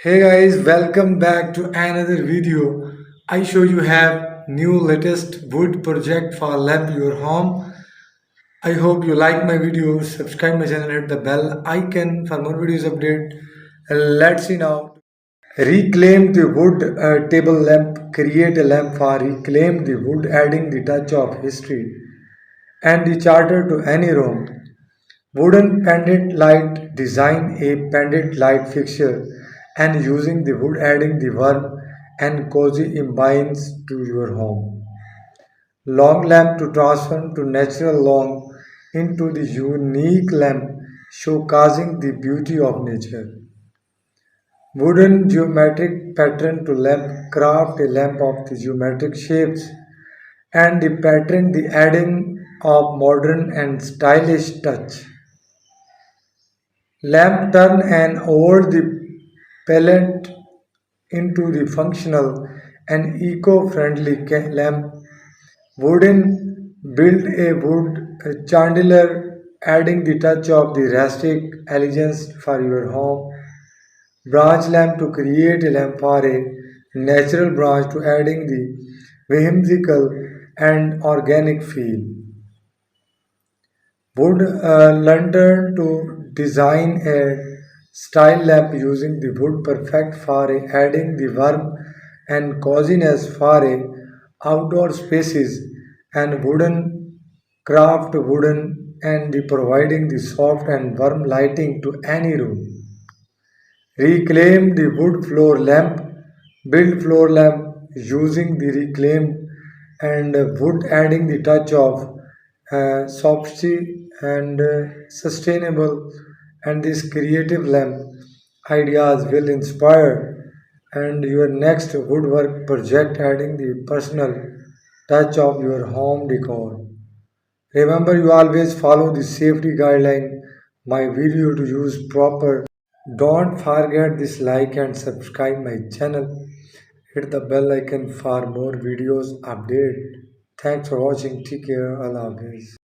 Hey guys, welcome back to another video. I show you have new latest wood project for lamp your home. I hope you like my video. Subscribe my channel, hit the bell icon for more videos update. Let's see now. Reclaim the wood table lamp. Create a lamp for reclaim the wood, adding the touch of history and the charter to any room. Wooden pendant light. Design a pendant light fixture and using the wood adding the warmth and cozy ambience to your home. Long lamp to transform to natural long into the unique lamp showcasing the beauty of nature. Wooden geometric pattern to lamp. Craft a lamp of the geometric shapes and the pattern the adding of modern and stylish touch. Lamp turn an old the pellet into the functional and eco-friendly lamp. Wooden build a wood chandelier adding the touch of the rustic elegance for your home. Branch lamp to create a lamp for a natural branch to adding the whimsical and organic feel. Wood lantern to design a style lamp using the wood perfect for adding the warmth and coziness for outdoor spaces and wooden craft wooden and the providing the soft and warm lighting to any room. Reclaim the wood floor lamp. Build floor lamp using the reclaimed and wood adding the touch of softy and sustainable and this creative lamp ideas will inspire and your next woodwork project adding the personal touch of your home decor. Remember you always follow the safety guideline my video to use proper. Don't forget this like and subscribe my channel. Hit the bell icon for more videos update. Thanks for watching. Take care. Allah Hafiz.